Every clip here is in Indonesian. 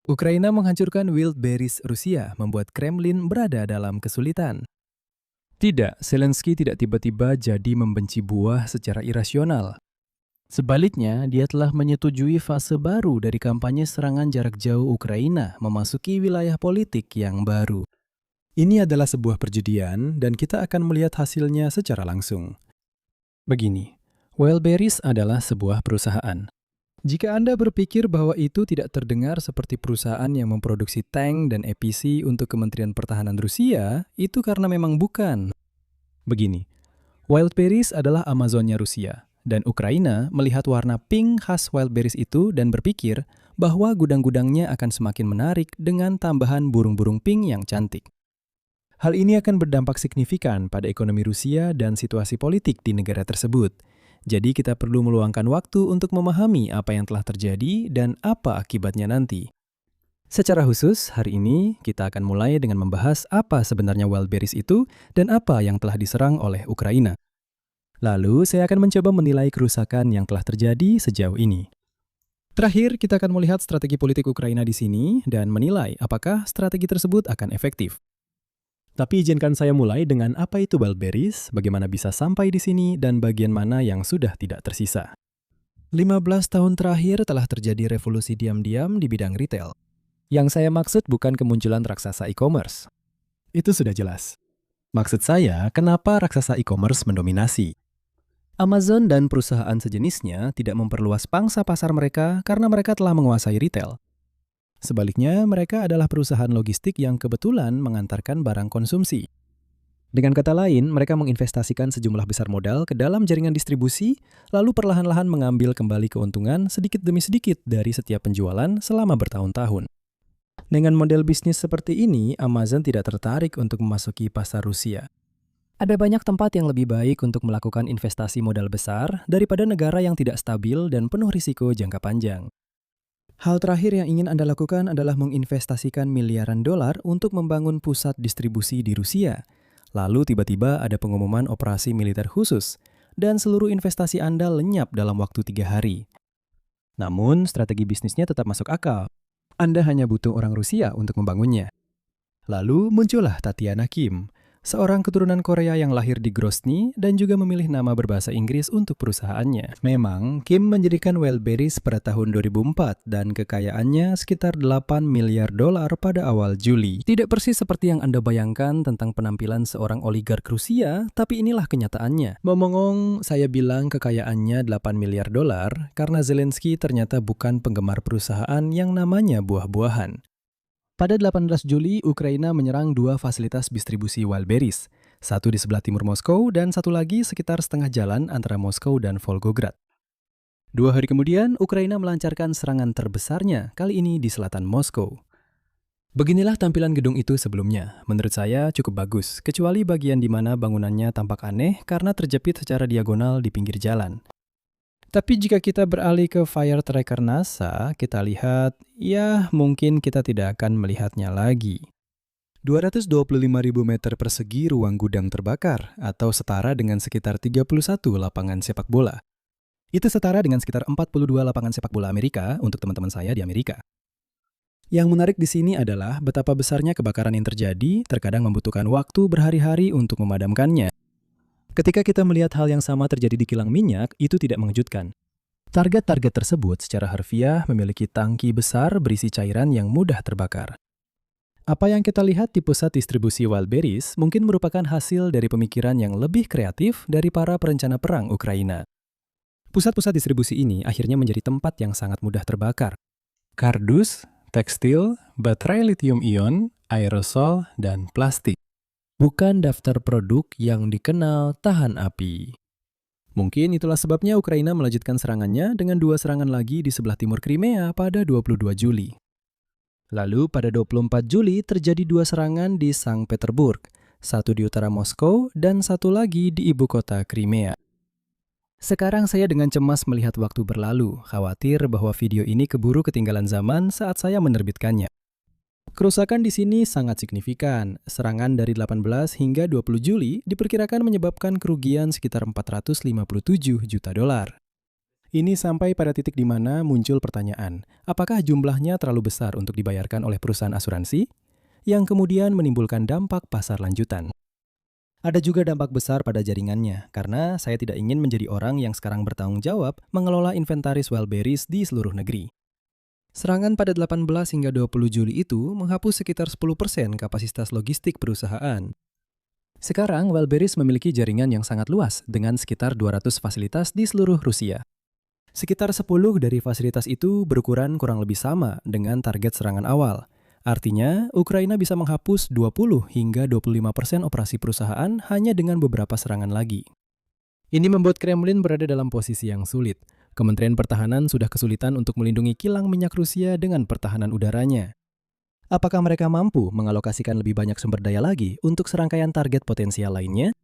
Ukraina menghancurkan Wildberries Rusia, membuat Kremlin berada dalam kesulitan. Tidak, Zelensky tidak tiba-tiba jadi membenci buah secara irasional. Sebaliknya, dia telah menyetujui fase baru dari kampanye serangan jarak jauh Ukraina memasuki wilayah politik yang baru. Ini adalah sebuah perjudian dan kita akan melihat hasilnya secara langsung. Begini, Wildberries adalah sebuah perusahaan. Jika Anda berpikir bahwa itu tidak terdengar seperti perusahaan yang memproduksi tank dan APC untuk Kementerian Pertahanan Rusia, itu karena memang bukan. Begini, Wildberries adalah Amazonnya Rusia, dan Ukraina melihat warna pink khas Wildberries itu dan berpikir bahwa gudang-gudangnya akan semakin menarik dengan tambahan burung-burung pink yang cantik. Hal ini akan berdampak signifikan pada ekonomi Rusia dan situasi politik di negara tersebut. Jadi kita perlu meluangkan waktu untuk memahami apa yang telah terjadi dan apa akibatnya nanti. Secara khusus, hari ini kita akan mulai dengan membahas apa sebenarnya Wildberries itu dan apa yang telah diserang oleh Ukraina. Lalu saya akan mencoba menilai kerusakan yang telah terjadi sejauh ini. Terakhir, kita akan melihat strategi politik Ukraina di sini dan menilai apakah strategi tersebut akan efektif. Tapi izinkan saya mulai dengan apa itu Wildberries, bagaimana bisa sampai di sini, dan bagian mana yang sudah tidak tersisa. 15 tahun terakhir telah terjadi revolusi diam-diam di bidang retail. Yang saya maksud bukan kemunculan raksasa e-commerce. Itu sudah jelas. Maksud saya, kenapa raksasa e-commerce mendominasi? Amazon dan perusahaan sejenisnya tidak memperluas pangsa pasar mereka karena mereka telah menguasai retail. Sebaliknya, mereka adalah perusahaan logistik yang kebetulan mengantarkan barang konsumsi. Dengan kata lain, mereka menginvestasikan sejumlah besar modal ke dalam jaringan distribusi, lalu perlahan-lahan mengambil kembali keuntungan sedikit demi sedikit dari setiap penjualan selama bertahun-tahun. Dengan model bisnis seperti ini, Amazon tidak tertarik untuk memasuki pasar Rusia. Ada banyak tempat yang lebih baik untuk melakukan investasi modal besar daripada negara yang tidak stabil dan penuh risiko jangka panjang. Hal terakhir yang ingin Anda lakukan adalah menginvestasikan miliaran dolar untuk membangun pusat distribusi di Rusia. Lalu tiba-tiba ada pengumuman operasi militer khusus, dan seluruh investasi Anda lenyap dalam waktu 3 hari. Namun, strategi bisnisnya tetap masuk akal. Anda hanya butuh orang Rusia untuk membangunnya. Lalu muncullah Tatiana Kim, seorang keturunan Korea yang lahir di Grozny dan juga memilih nama berbahasa Inggris untuk perusahaannya. Memang, Kim mendirikan Wildberries pada tahun 2004 dan kekayaannya sekitar 8 miliar dolar pada awal Juli. Tidak persis seperti yang Anda bayangkan tentang penampilan seorang oligark Rusia, tapi inilah kenyataannya. Ngomong-ngomong, saya bilang kekayaannya 8 miliar dolar karena Zelensky ternyata bukan penggemar perusahaan yang namanya buah-buahan. Pada 18 Juli, Ukraina menyerang 2 fasilitas distribusi Wildberries, satu di sebelah timur Moskow dan satu lagi sekitar setengah jalan antara Moskow dan Volgograd. 2 hari kemudian, Ukraina melancarkan serangan terbesarnya, kali ini di selatan Moskow. Beginilah tampilan gedung itu sebelumnya. Menurut saya cukup bagus, kecuali bagian di mana bangunannya tampak aneh karena terjepit secara diagonal di pinggir jalan. Tapi jika kita beralih ke Fire Tracker NASA, kita lihat, ya mungkin kita tidak akan melihatnya lagi. 225.000 meter persegi ruang gudang terbakar, atau setara dengan sekitar 31 lapangan sepak bola. Itu setara dengan sekitar 42 lapangan sepak bola Amerika untuk teman-teman saya di Amerika. Yang menarik di sini adalah betapa besarnya kebakaran yang terjadi, terkadang membutuhkan waktu berhari-hari untuk memadamkannya. Ketika kita melihat hal yang sama terjadi di kilang minyak, itu tidak mengejutkan. Target-target tersebut secara harfiah memiliki tangki besar berisi cairan yang mudah terbakar. Apa yang kita lihat di pusat distribusi Wildberries mungkin merupakan hasil dari pemikiran yang lebih kreatif dari para perencana perang Ukraina. Pusat-pusat distribusi ini akhirnya menjadi tempat yang sangat mudah terbakar. Kardus, tekstil, baterai lithium-ion, aerosol, dan plastik. Bukan daftar produk yang dikenal tahan api. Mungkin itulah sebabnya Ukraina melanjutkan serangannya dengan 2 serangan lagi di sebelah timur Crimea pada 22 Juli. Lalu pada 24 Juli terjadi 2 serangan di Sankt Petersburg, satu di utara Moskow dan satu lagi di ibu kota Crimea. Sekarang saya dengan cemas melihat waktu berlalu, khawatir bahwa video ini keburu ketinggalan zaman saat saya menerbitkannya. Kerusakan di sini sangat signifikan. Serangan dari 18 hingga 20 Juli diperkirakan menyebabkan kerugian sekitar 457 juta dolar. Ini sampai pada titik di mana muncul pertanyaan, apakah jumlahnya terlalu besar untuk dibayarkan oleh perusahaan asuransi? Yang kemudian menimbulkan dampak pasar lanjutan. Ada juga dampak besar pada jaringannya, karena saya tidak ingin menjadi orang yang sekarang bertanggung jawab mengelola inventaris Wildberries di seluruh negeri. Serangan pada 18 hingga 20 Juli itu menghapus sekitar 10% kapasitas logistik perusahaan. Sekarang, Wildberries memiliki jaringan yang sangat luas dengan sekitar 200 fasilitas di seluruh Rusia. Sekitar 10 dari fasilitas itu berukuran kurang lebih sama dengan target serangan awal. Artinya, Ukraina bisa menghapus 20 hingga 25% operasi perusahaan hanya dengan beberapa serangan lagi. Ini membuat Kremlin berada dalam posisi yang sulit. Kementerian Pertahanan sudah kesulitan untuk melindungi kilang minyak Rusia dengan pertahanan udaranya. Apakah mereka mampu mengalokasikan lebih banyak sumber daya lagi untuk serangkaian target potensial lainnya?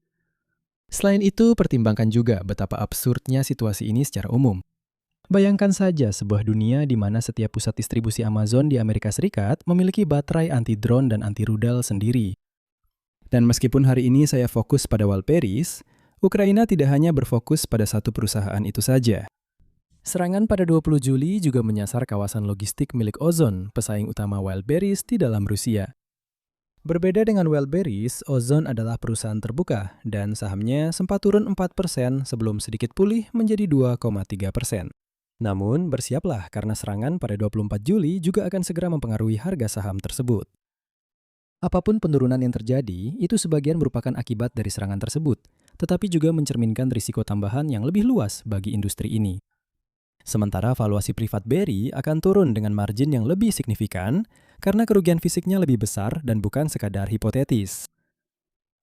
Selain itu, pertimbangkan juga betapa absurdnya situasi ini secara umum. Bayangkan saja sebuah dunia di mana setiap pusat distribusi Amazon di Amerika Serikat memiliki baterai anti-drone dan anti-rudal sendiri. Dan meskipun hari ini saya fokus pada Wildberries, Ukraina tidak hanya berfokus pada satu perusahaan itu saja. Serangan pada 20 Juli juga menyasar kawasan logistik milik Ozon, pesaing utama Wildberries di dalam Rusia. Berbeda dengan Wildberries, Ozon adalah perusahaan terbuka dan sahamnya sempat turun 4% sebelum sedikit pulih menjadi 2,3%. Namun, bersiaplah karena serangan pada 24 Juli juga akan segera mempengaruhi harga saham tersebut. Apapun penurunan yang terjadi, itu sebagian merupakan akibat dari serangan tersebut, tetapi juga mencerminkan risiko tambahan yang lebih luas bagi industri ini. Sementara valuasi privat BRI akan turun dengan margin yang lebih signifikan karena kerugian fisiknya lebih besar dan bukan sekadar hipotetis.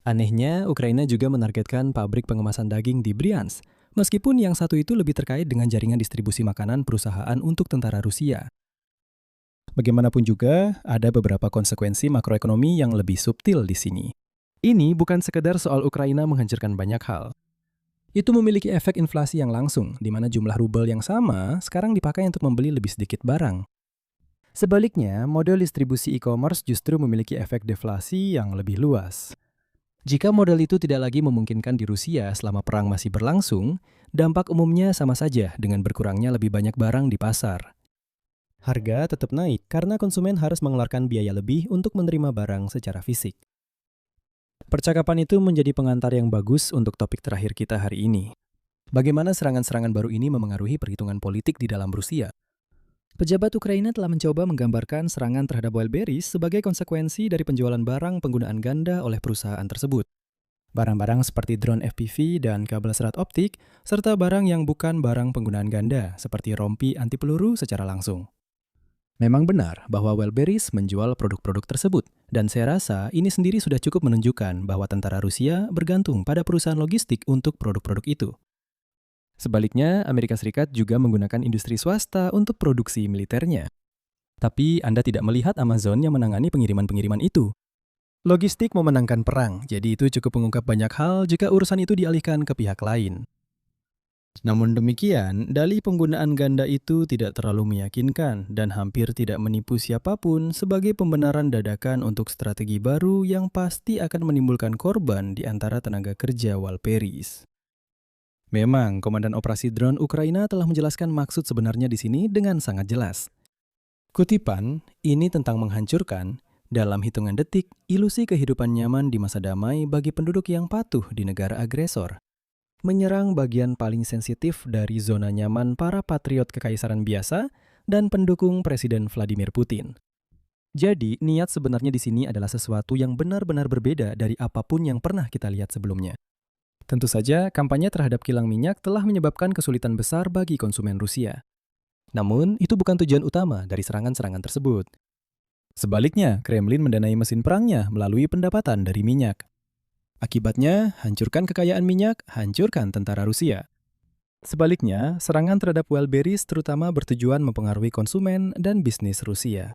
Anehnya, Ukraina juga menargetkan pabrik pengemasan daging di Bryansk, meskipun yang satu itu lebih terkait dengan jaringan distribusi makanan perusahaan untuk tentara Rusia. Bagaimanapun juga, ada beberapa konsekuensi makroekonomi yang lebih subtil di sini. Ini bukan sekedar soal Ukraina menghancurkan banyak hal. Itu memiliki efek inflasi yang langsung, di mana jumlah rubel yang sama sekarang dipakai untuk membeli lebih sedikit barang. Sebaliknya, model distribusi e-commerce justru memiliki efek deflasi yang lebih luas. Jika model itu tidak lagi memungkinkan di Rusia selama perang masih berlangsung, dampak umumnya sama saja dengan berkurangnya lebih banyak barang di pasar. Harga tetap naik karena konsumen harus mengeluarkan biaya lebih untuk menerima barang secara fisik. Percakapan itu menjadi pengantar yang bagus untuk topik terakhir kita hari ini. Bagaimana serangan-serangan baru ini memengaruhi perhitungan politik di dalam Rusia? Pejabat Ukraina telah mencoba menggambarkan serangan terhadap Wildberries sebagai konsekuensi dari penjualan barang penggunaan ganda oleh perusahaan tersebut. Barang-barang seperti drone FPV dan kabel serat optik, serta barang yang bukan barang penggunaan ganda, seperti rompi anti peluru secara langsung. Memang benar bahwa Wildberries menjual produk-produk tersebut, dan saya rasa ini sendiri sudah cukup menunjukkan bahwa tentara Rusia bergantung pada perusahaan logistik untuk produk-produk itu. Sebaliknya, Amerika Serikat juga menggunakan industri swasta untuk produksi militernya. Tapi Anda tidak melihat Amazon yang menangani pengiriman-pengiriman itu. Logistik memenangkan perang, jadi itu cukup mengungkap banyak hal jika urusan itu dialihkan ke pihak lain. Namun demikian, dalih penggunaan ganda itu tidak terlalu meyakinkan dan hampir tidak menipu siapapun sebagai pembenaran dadakan untuk strategi baru yang pasti akan menimbulkan korban di antara tenaga kerja Wildberries. Memang, Komandan Operasi Drone Ukraina telah menjelaskan maksud sebenarnya di sini dengan sangat jelas. Kutipan, ini tentang menghancurkan, dalam hitungan detik, ilusi kehidupan nyaman di masa damai bagi penduduk yang patuh di negara agresor. Menyerang bagian paling sensitif dari zona nyaman para patriot kekaisaran biasa dan pendukung Presiden Vladimir Putin. Jadi, niat sebenarnya di sini adalah sesuatu yang benar-benar berbeda dari apapun yang pernah kita lihat sebelumnya. Tentu saja, kampanye terhadap kilang minyak telah menyebabkan kesulitan besar bagi konsumen Rusia. Namun, itu bukan tujuan utama dari serangan-serangan tersebut. Sebaliknya, Kremlin mendanai mesin perangnya melalui pendapatan dari minyak. Akibatnya, hancurkan kekayaan minyak, hancurkan tentara Rusia. Sebaliknya, serangan terhadap Wildberries terutama bertujuan mempengaruhi konsumen dan bisnis Rusia.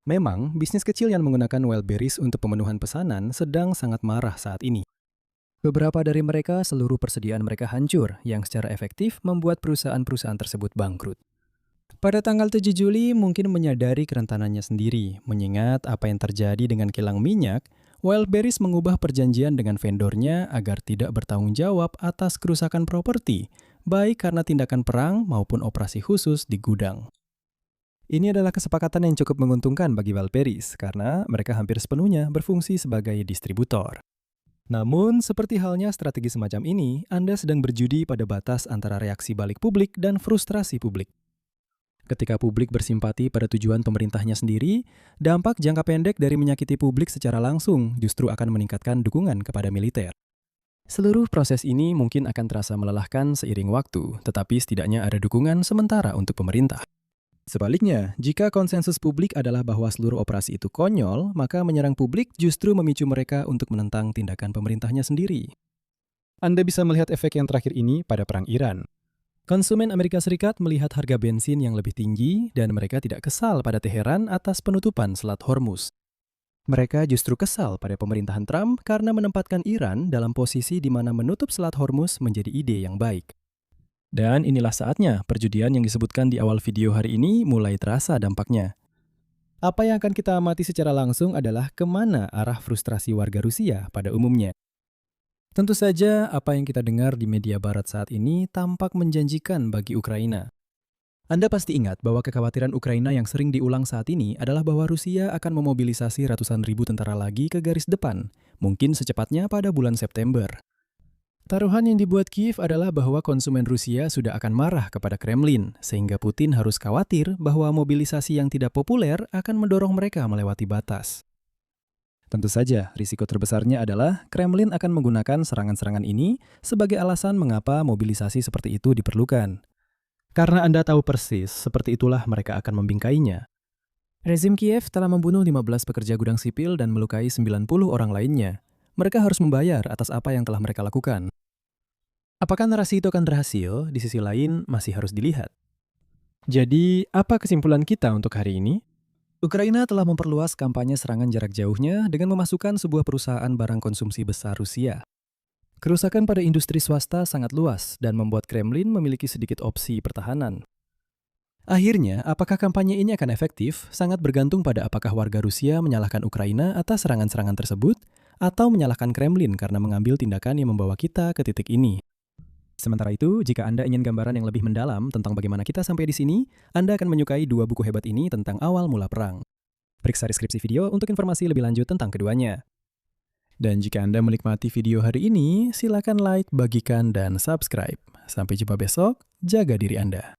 Memang, bisnis kecil yang menggunakan Wildberries untuk pemenuhan pesanan sedang sangat marah saat ini. Beberapa dari mereka seluruh persediaan mereka hancur, yang secara efektif membuat perusahaan-perusahaan tersebut bangkrut. Pada tanggal 7 Juli mungkin menyadari kerentanannya sendiri, mengingat apa yang terjadi dengan kilang minyak, Wildberries mengubah perjanjian dengan vendornya agar tidak bertanggung jawab atas kerusakan properti, baik karena tindakan perang maupun operasi khusus di gudang. Ini adalah kesepakatan yang cukup menguntungkan bagi Valperis karena mereka hampir sepenuhnya berfungsi sebagai distributor. Namun, seperti halnya strategi semacam ini, Anda sedang berjudi pada batas antara reaksi balik publik dan frustrasi publik. Ketika publik bersimpati pada tujuan pemerintahnya sendiri, dampak jangka pendek dari menyakiti publik secara langsung justru akan meningkatkan dukungan kepada militer. Seluruh proses ini mungkin akan terasa melelahkan seiring waktu, tetapi setidaknya ada dukungan sementara untuk pemerintah. Sebaliknya, jika konsensus publik adalah bahwa seluruh operasi itu konyol, maka menyerang publik justru memicu mereka untuk menentang tindakan pemerintahnya sendiri. Anda bisa melihat efek yang terakhir ini pada Perang Iran. Konsumen Amerika Serikat melihat harga bensin yang lebih tinggi dan mereka tidak kesal pada Teheran atas penutupan Selat Hormuz. Mereka justru kesal pada pemerintahan Trump karena menempatkan Iran dalam posisi di mana menutup Selat Hormuz menjadi ide yang baik. Dan inilah saatnya perjudian yang disebutkan di awal video hari ini mulai terasa dampaknya. Apa yang akan kita amati secara langsung adalah kemana arah frustrasi warga Rusia pada umumnya. Tentu saja apa yang kita dengar di media barat saat ini tampak menjanjikan bagi Ukraina. Anda pasti ingat bahwa kekhawatiran Ukraina yang sering diulang saat ini adalah bahwa Rusia akan memobilisasi ratusan ribu tentara lagi ke garis depan, mungkin secepatnya pada bulan September. Taruhan yang dibuat Kiev adalah bahwa konsumen Rusia sudah akan marah kepada Kremlin, sehingga Putin harus khawatir bahwa mobilisasi yang tidak populer akan mendorong mereka melewati batas. Tentu saja, risiko terbesarnya adalah Kremlin akan menggunakan serangan-serangan ini sebagai alasan mengapa mobilisasi seperti itu diperlukan. Karena Anda tahu persis, seperti itulah mereka akan membingkainya. Rezim Kiev telah membunuh 15 pekerja gudang sipil dan melukai 90 orang lainnya. Mereka harus membayar atas apa yang telah mereka lakukan. Apakah narasi itu akan berhasil? Di sisi lain, masih harus dilihat. Jadi, apa kesimpulan kita untuk hari ini? Ukraina telah memperluas kampanye serangan jarak jauhnya dengan memasukkan sebuah perusahaan barang konsumsi besar Rusia. Kerusakan pada industri swasta sangat luas dan membuat Kremlin memiliki sedikit opsi pertahanan. Akhirnya, apakah kampanye ini akan efektif sangat bergantung pada apakah warga Rusia menyalahkan Ukraina atas serangan-serangan tersebut atau menyalahkan Kremlin karena mengambil tindakan yang membawa kita ke titik ini. Sementara itu, jika Anda ingin gambaran yang lebih mendalam tentang bagaimana kita sampai di sini, Anda akan menyukai 2 buku hebat ini tentang awal mula perang. Periksa deskripsi video untuk informasi lebih lanjut tentang keduanya. Dan jika Anda menikmati video hari ini, silakan like, bagikan, dan subscribe. Sampai jumpa besok, jaga diri Anda.